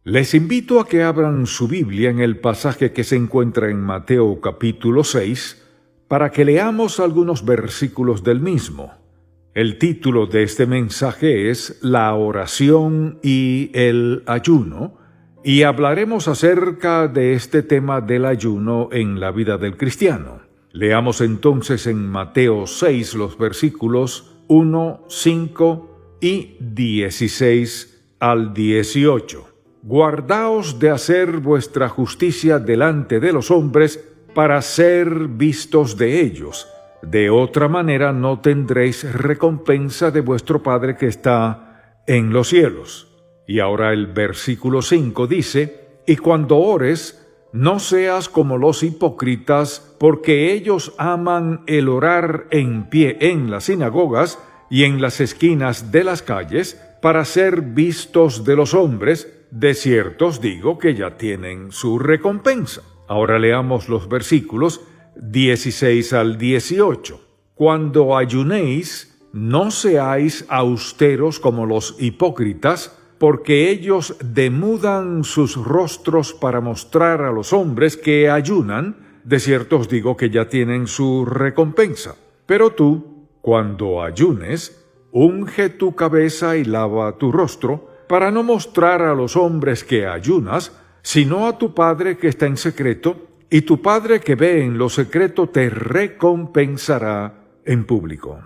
Les invito a que abran su Biblia en el pasaje que se encuentra en Mateo capítulo 6, para que leamos algunos versículos del mismo. El título de este mensaje es La oración y el ayuno, y hablaremos acerca de este tema del ayuno en la vida del cristiano. Leamos entonces en Mateo 6 los versículos 1, 5 y 16 al 18. Guardaos de hacer vuestra justicia delante de los hombres para ser vistos de ellos. De otra manera no tendréis recompensa de vuestro Padre que está en los cielos. Y ahora el versículo 5 dice: Y cuando ores, no seas como los hipócritas, porque ellos aman el orar en pie en las sinagogas y en las esquinas de las calles, para ser vistos de los hombres. De cierto os digo que ya tienen su recompensa. Ahora leamos los versículos 16 al 18. Cuando ayunéis, no seáis austeros como los hipócritas, porque ellos demudan sus rostros para mostrar a los hombres que ayunan. De cierto os digo que ya tienen su recompensa. Pero tú, cuando ayunes, unge tu cabeza y lava tu rostro, para no mostrar a los hombres que ayunas, sino a tu Padre que está en secreto, y tu Padre que ve en lo secreto te recompensará en público.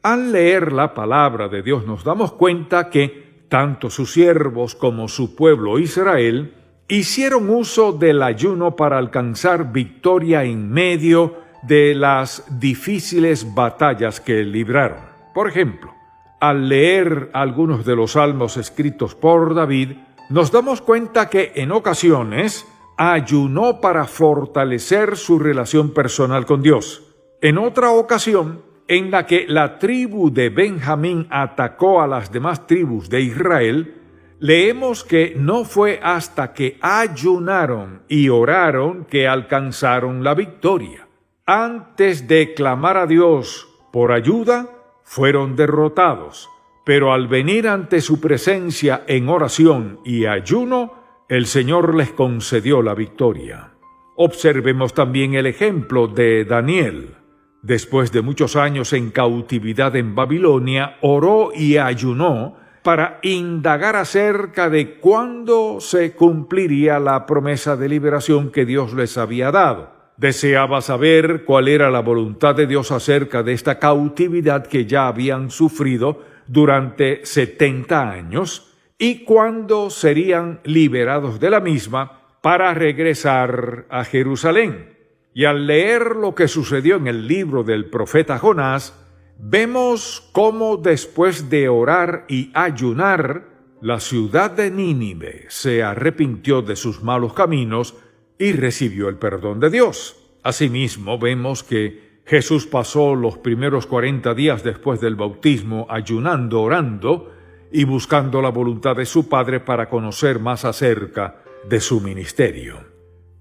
Al leer la palabra de Dios nos damos cuenta que tanto sus siervos como su pueblo Israel hicieron uso del ayuno para alcanzar victoria en medio de las difíciles batallas que libraron. Por ejemplo, al leer algunos de los salmos escritos por David, nos damos cuenta que en ocasiones ayunó para fortalecer su relación personal con Dios. En otra ocasión, en la que la tribu de Benjamín atacó a las demás tribus de Israel, leemos que no fue hasta que ayunaron y oraron que alcanzaron la victoria. Antes de clamar a Dios por ayuda, fueron derrotados, pero al venir ante su presencia en oración y ayuno, el Señor les concedió la victoria. Observemos también el ejemplo de Daniel. Después de muchos años en cautividad en Babilonia, oró y ayunó para indagar acerca de cuándo se cumpliría la promesa de liberación que Dios les había dado. Deseaba saber cuál era la voluntad de Dios acerca de esta cautividad que ya habían sufrido durante 70 años y cuándo serían liberados de la misma para regresar a Jerusalén. Y al leer lo que sucedió en el libro del profeta Jonás, vemos cómo después de orar y ayunar, la ciudad de Nínive se arrepintió de sus malos caminos y recibió el perdón de Dios. Asimismo, vemos que Jesús pasó los primeros 40 días después del bautismo ayunando, orando y buscando la voluntad de su Padre para conocer más acerca de su ministerio.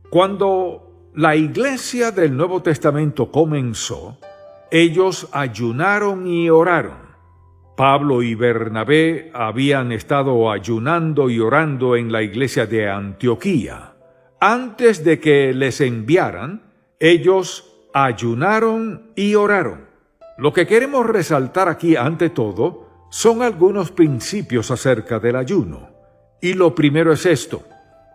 Cuando la iglesia del Nuevo Testamento comenzó, ellos ayunaron y oraron. Pablo y Bernabé habían estado ayunando y orando en la iglesia de Antioquía. Antes de que les enviaran, ellos ayunaron y oraron. Lo que queremos resaltar aquí, ante todo, son algunos principios acerca del ayuno. Y lo primero es esto: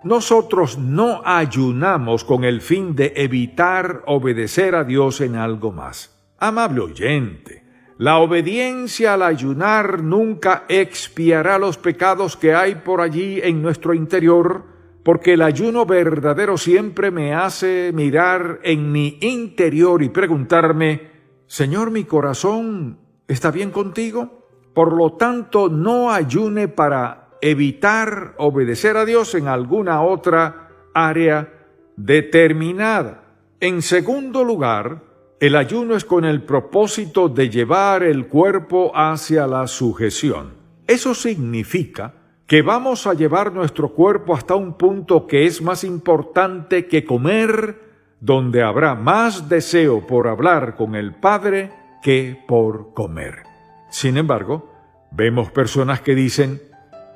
nosotros no ayunamos con el fin de evitar obedecer a Dios en algo más. Amable oyente, la obediencia al ayunar nunca expiará los pecados que hay por allí en nuestro interior, porque el ayuno verdadero siempre me hace mirar en mi interior y preguntarme: Señor, ¿mi corazón está bien contigo? Por lo tanto, no ayune para evitar obedecer a Dios en alguna otra área determinada. En segundo lugar, el ayuno es con el propósito de llevar el cuerpo hacia la sujeción. Eso significa que vamos a llevar nuestro cuerpo hasta un punto que es más importante que comer, donde habrá más deseo por hablar con el Padre que por comer. Sin embargo, vemos personas que dicen: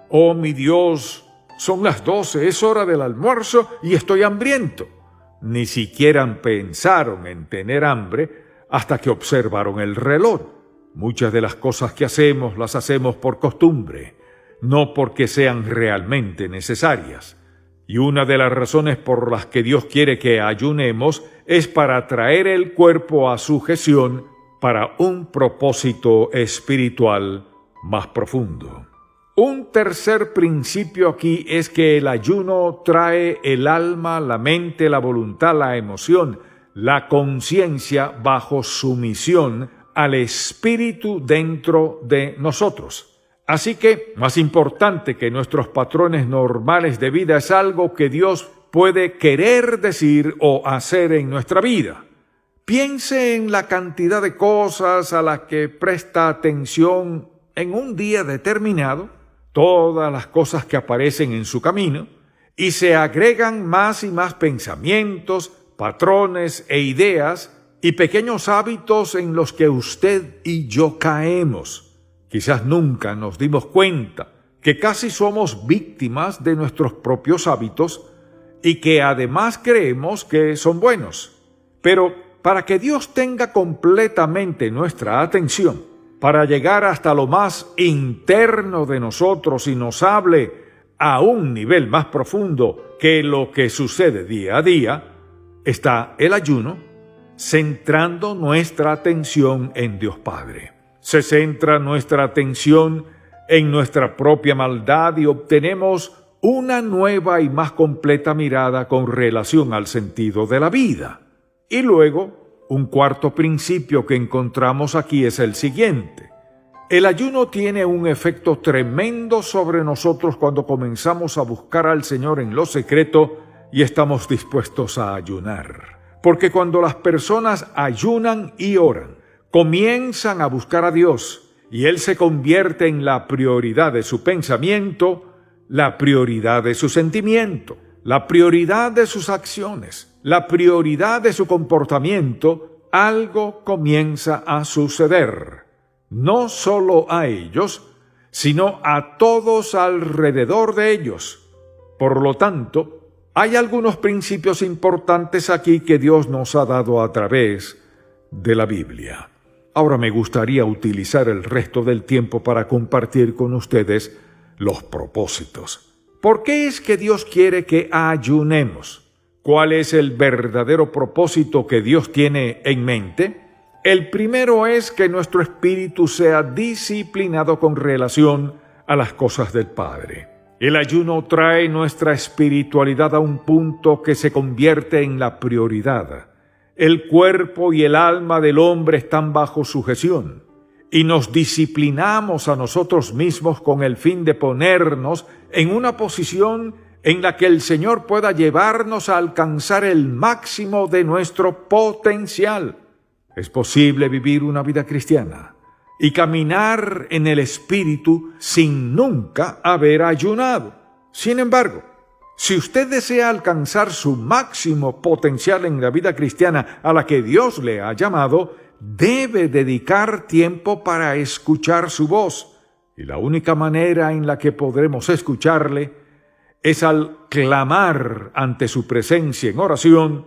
oh mi Dios, Son las 12, es hora del almuerzo y estoy hambriento. Ni siquiera pensaron en tener hambre hasta que observaron el reloj. Muchas de las cosas que hacemos las hacemos por costumbre, no porque sean realmente necesarias. Y una de las razones por las que Dios quiere que ayunemos es para traer el cuerpo a sujeción para un propósito espiritual más profundo. Un tercer principio aquí es que el ayuno trae el alma, la mente, la voluntad, la emoción, la conciencia bajo sumisión al espíritu dentro de nosotros. Así que, más importante que nuestros patrones normales de vida es algo que Dios puede querer decir o hacer en nuestra vida. Piense en la cantidad de cosas a las que presta atención en un día determinado, todas las cosas que aparecen en su camino, y se agregan más y más pensamientos, patrones e ideas y pequeños hábitos en los que usted y yo caemos. Quizás nunca nos dimos cuenta que casi somos víctimas de nuestros propios hábitos y que además creemos que son buenos. Pero para que Dios tenga completamente nuestra atención, para llegar hasta lo más interno de nosotros y nos hable a un nivel más profundo que lo que sucede día a día, está el ayuno centrando nuestra atención en Dios Padre. Se centra nuestra atención en nuestra propia maldad y obtenemos una nueva y más completa mirada con relación al sentido de la vida. Y luego, un cuarto principio que encontramos aquí es el siguiente. El ayuno tiene un efecto tremendo sobre nosotros cuando comenzamos a buscar al Señor en lo secreto y estamos dispuestos a ayunar. Porque cuando las personas ayunan y oran, comienzan a buscar a Dios y Él se convierte en la prioridad de su pensamiento, la prioridad de su sentimiento, la prioridad de sus acciones, la prioridad de su comportamiento, algo comienza a suceder. No solo a ellos, sino a todos alrededor de ellos. Por lo tanto, hay algunos principios importantes aquí que Dios nos ha dado a través de la Biblia. Ahora me gustaría utilizar el resto del tiempo para compartir con ustedes los propósitos. ¿Por qué es que Dios quiere que ayunemos? ¿Cuál es el verdadero propósito que Dios tiene en mente? El primero es que nuestro espíritu sea disciplinado con relación a las cosas del Padre. El ayuno trae nuestra espiritualidad a un punto que se convierte en la prioridad. El cuerpo y el alma del hombre están bajo sujeción y nos disciplinamos a nosotros mismos con el fin de ponernos en una posición en la que el Señor pueda llevarnos a alcanzar el máximo de nuestro potencial. Es posible vivir una vida cristiana y caminar en el Espíritu sin nunca haber ayunado. Sin embargo, si usted desea alcanzar su máximo potencial en la vida cristiana a la que Dios le ha llamado, debe dedicar tiempo para escuchar su voz. Y la única manera en la que podremos escucharle es al clamar ante su presencia en oración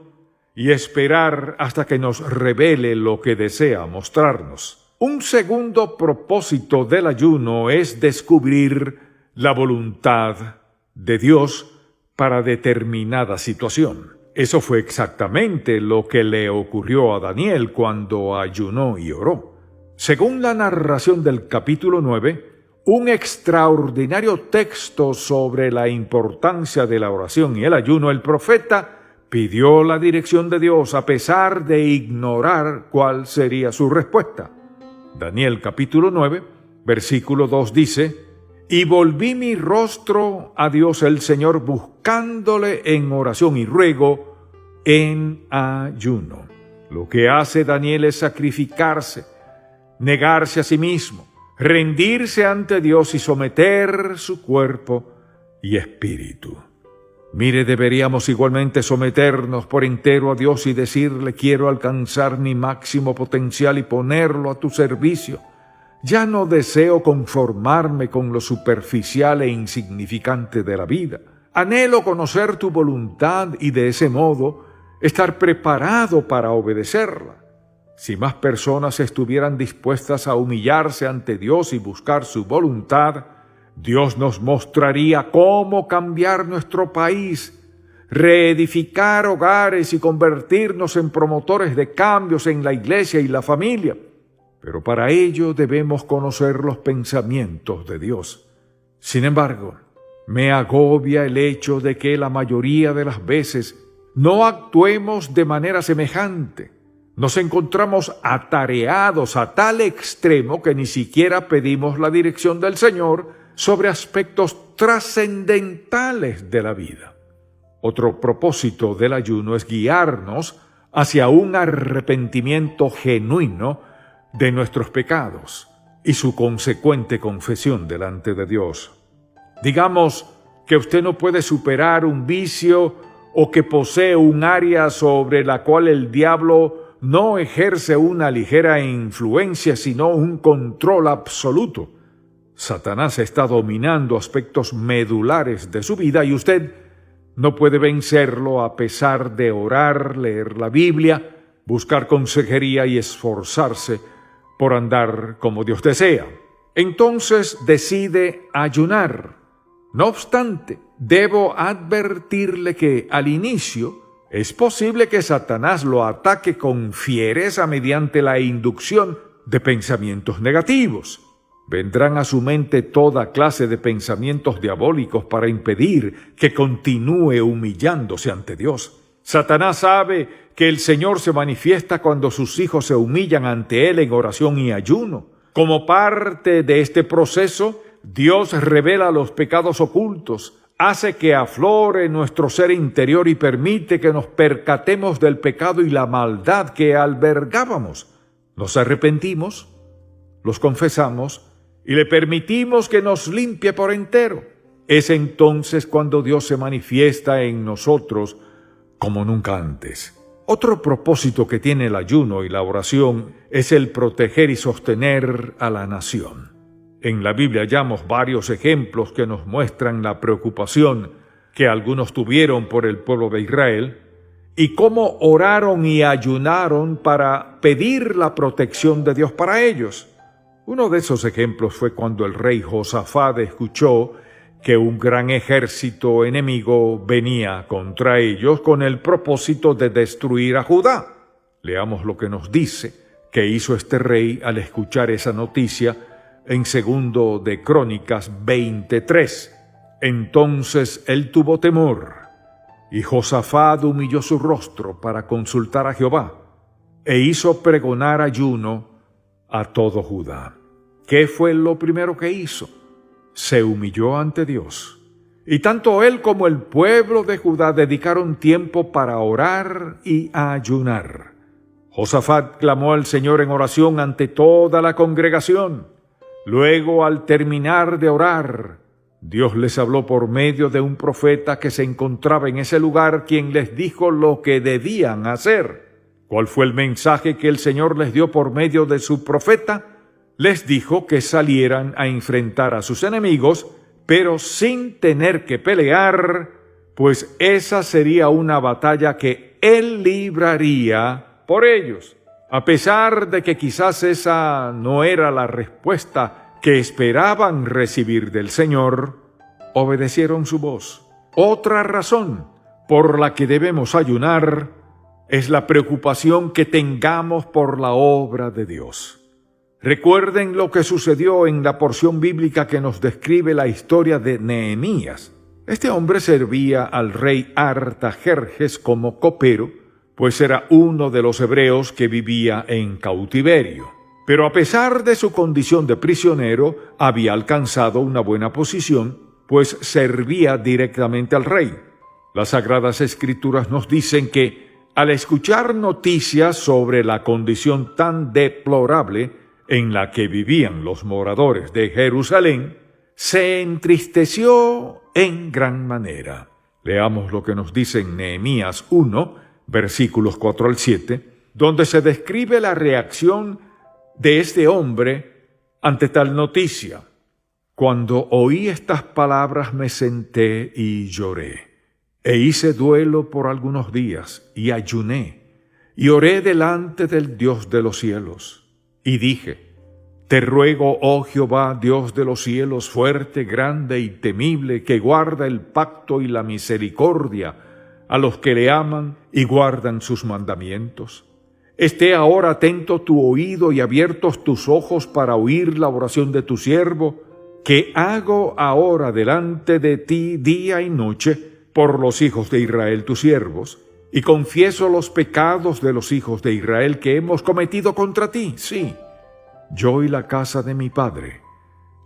y esperar hasta que nos revele lo que desea mostrarnos. Un segundo propósito del ayuno es descubrir la voluntad de Dios para determinada situación. Eso fue exactamente lo que le ocurrió a Daniel cuando ayunó y oró. Según la narración del capítulo 9, un extraordinario texto sobre la importancia de la oración y el ayuno, el profeta pidió la dirección de Dios a pesar de ignorar cuál sería su respuesta. Daniel capítulo 9, versículo 2 dice: «Y volví mi rostro a Dios el Señor buscándole en oración y ruego en ayuno». Lo que hace Daniel es sacrificarse, negarse a sí mismo, rendirse ante Dios y someter su cuerpo y espíritu. Mire, deberíamos igualmente someternos por entero a Dios y decirle: quiero alcanzar mi máximo potencial y ponerlo a tu servicio. Ya no deseo conformarme con lo superficial e insignificante de la vida. Anhelo conocer tu voluntad y de ese modo estar preparado para obedecerla. Si más personas estuvieran dispuestas a humillarse ante Dios y buscar su voluntad, Dios nos mostraría cómo cambiar nuestro país, reedificar hogares y convertirnos en promotores de cambios en la iglesia y la familia. Pero para ello debemos conocer los pensamientos de Dios. Sin embargo, me agobia el hecho de que la mayoría de las veces no actuemos de manera semejante. Nos encontramos atareados a tal extremo que ni siquiera pedimos la dirección del Señor sobre aspectos trascendentales de la vida. Otro propósito del ayuno es guiarnos hacia un arrepentimiento genuino de nuestros pecados y su consecuente confesión delante de Dios. Digamos que usted no puede superar un vicio o que posee un área sobre la cual el diablo no ejerce una ligera influencia, sino un control absoluto. Satanás está dominando aspectos medulares de su vida y usted no puede vencerlo a pesar de orar, leer la Biblia, buscar consejería y esforzarse por andar como Dios desea. Entonces decide ayunar. No obstante, debo advertirle que al inicio es posible que Satanás lo ataque con fiereza mediante la inducción de pensamientos negativos. Vendrán a su mente toda clase de pensamientos diabólicos para impedir que continúe humillándose ante Dios. Satanás sabe que el Señor se manifiesta cuando sus hijos se humillan ante Él en oración y ayuno. Como parte de este proceso, Dios revela los pecados ocultos, hace que aflore nuestro ser interior y permite que nos percatemos del pecado y la maldad que albergábamos. Nos arrepentimos, los confesamos y le permitimos que nos limpie por entero. Es entonces cuando Dios se manifiesta en nosotros como nunca antes. Otro propósito que tiene el ayuno y la oración es el proteger y sostener a la nación. En la Biblia hallamos varios ejemplos que nos muestran la preocupación que algunos tuvieron por el pueblo de Israel y cómo oraron y ayunaron para pedir la protección de Dios para ellos. Uno de esos ejemplos fue cuando el rey Josafat escuchó que un gran ejército enemigo venía contra ellos con el propósito de destruir a Judá. Leamos lo que nos dice que hizo este rey al escuchar esa noticia en 2 de Crónicas 23. Entonces él tuvo temor, y Josafat humilló su rostro para consultar a Jehová, e hizo pregonar ayuno a todo Judá. ¿Qué fue lo primero que hizo? Se humilló ante Dios. Y tanto él como el pueblo de Judá dedicaron tiempo para orar y ayunar. Josafat clamó al Señor en oración ante toda la congregación. Luego, al terminar de orar, Dios les habló por medio de un profeta que se encontraba en ese lugar, quien les dijo lo que debían hacer. ¿Cuál fue el mensaje que el Señor les dio por medio de su profeta? Les dijo que salieran a enfrentar a sus enemigos, pero sin tener que pelear, pues esa sería una batalla que Él libraría por ellos. A pesar de que quizás esa no era la respuesta que esperaban recibir del Señor, obedecieron su voz. Otra razón por la que debemos ayunar es la preocupación que tengamos por la obra de Dios. Recuerden lo que sucedió en la porción bíblica que nos describe la historia de Nehemías. Este hombre servía al rey Artajerjes como copero, pues era uno de los hebreos que vivía en cautiverio. Pero a pesar de su condición de prisionero, había alcanzado una buena posición, pues servía directamente al rey. Las Sagradas Escrituras nos dicen que, al escuchar noticias sobre la condición tan deplorable en la que vivían los moradores de Jerusalén, se entristeció en gran manera. Leamos lo que nos dice en Nehemías 1, versículos 4 al 7, donde se describe la reacción de este hombre ante tal noticia. Cuando oí estas palabras me senté y lloré, e hice duelo por algunos días, y ayuné, y oré delante del Dios de los cielos, y dije: Te ruego, oh Jehová, Dios de los cielos, fuerte, grande y temible, que guarda el pacto y la misericordia a los que le aman y guardan sus mandamientos. Esté ahora atento tu oído y abiertos tus ojos para oír la oración de tu siervo, que hago ahora delante de ti día y noche por los hijos de Israel tus siervos, y confieso los pecados de los hijos de Israel que hemos cometido contra ti. Sí, yo y la casa de mi padre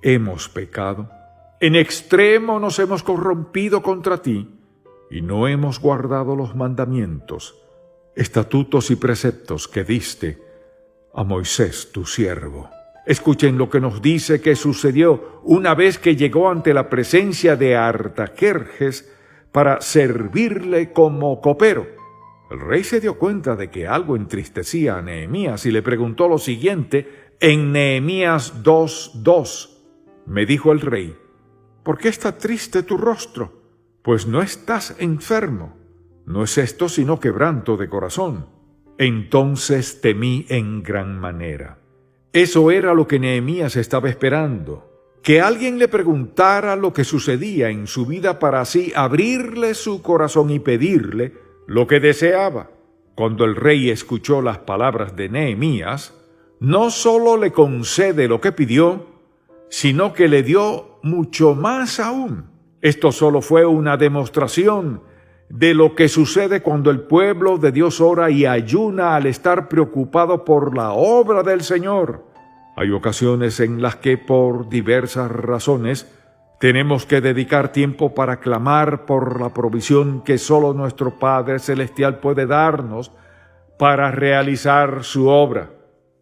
hemos pecado. En extremo nos hemos corrompido contra ti, y no hemos guardado los mandamientos, estatutos y preceptos que diste a Moisés tu siervo. Escuchen lo que nos dice que sucedió una vez que llegó ante la presencia de Artajerjes para servirle como copero. El rey se dio cuenta de que algo entristecía a Nehemías y le preguntó lo siguiente en Nehemías 2:2. Me dijo el rey: ¿Por qué está triste tu rostro? Pues no estás enfermo. No es esto sino quebranto de corazón. Entonces temí en gran manera. Eso era lo que Nehemías estaba esperando, que alguien le preguntara lo que sucedía en su vida para así abrirle su corazón y pedirle lo que deseaba. Cuando el rey escuchó las palabras de Nehemías, no solo le concede lo que pidió, sino que le dio mucho más aún. Esto solo fue una demostración de lo que sucede cuando el pueblo de Dios ora y ayuna al estar preocupado por la obra del Señor. Hay ocasiones en las que por diversas razones tenemos que dedicar tiempo para clamar por la provisión que solo nuestro Padre Celestial puede darnos para realizar su obra.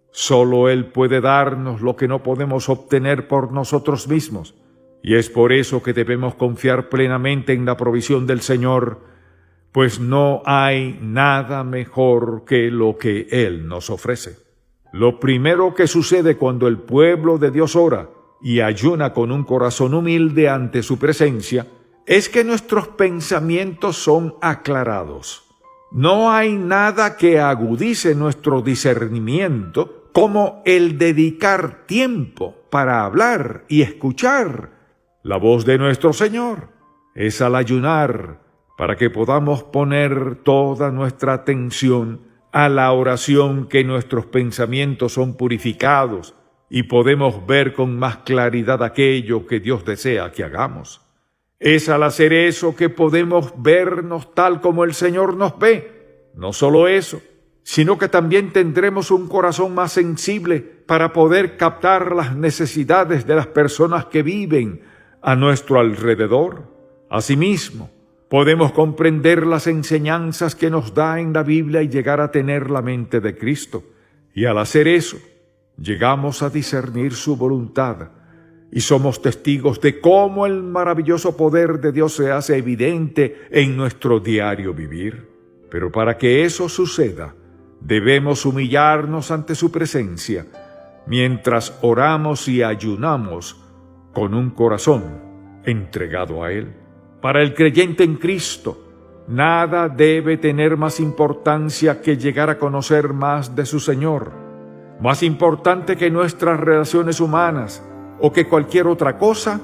Solo Él puede darnos lo que no podemos obtener por nosotros mismos, y es por eso que debemos confiar plenamente en la provisión del Señor, pues no hay nada mejor que lo que Él nos ofrece. Lo primero que sucede cuando el pueblo de Dios ora y ayuna con un corazón humilde ante su presencia es que nuestros pensamientos son aclarados. No hay nada que agudice nuestro discernimiento como el dedicar tiempo para hablar y escuchar la voz de nuestro Señor. Es al ayunar para que podamos poner toda nuestra atención a la oración que nuestros pensamientos son purificados y podemos ver con más claridad aquello que Dios desea que hagamos. Es al hacer eso que podemos vernos tal como el Señor nos ve. No solo eso, sino que también tendremos un corazón más sensible para poder captar las necesidades de las personas que viven a nuestro alrededor. Asimismo, podemos comprender las enseñanzas que nos da en la Biblia y llegar a tener la mente de Cristo. Y al hacer eso, llegamos a discernir su voluntad y somos testigos de cómo el maravilloso poder de Dios se hace evidente en nuestro diario vivir. Pero para que eso suceda, debemos humillarnos ante su presencia mientras oramos y ayunamos con un corazón entregado a Él. Para el creyente en Cristo, nada debe tener más importancia que llegar a conocer más de su Señor, más importante que nuestras relaciones humanas o que cualquier otra cosa.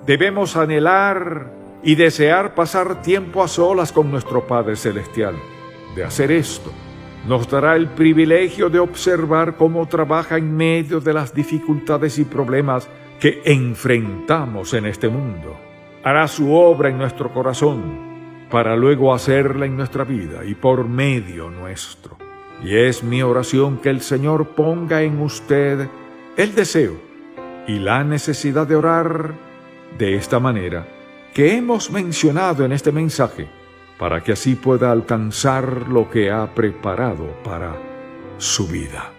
Debemos anhelar y desear pasar tiempo a solas con nuestro Padre Celestial. De hacer esto, nos dará el privilegio de observar cómo trabaja en medio de las dificultades y problemas que enfrentamos en este mundo. Hará su obra en nuestro corazón para luego hacerla en nuestra vida y por medio nuestro. Y es mi oración que el Señor ponga en usted el deseo y la necesidad de orar de esta manera que hemos mencionado en este mensaje, para que así pueda alcanzar lo que ha preparado para su vida.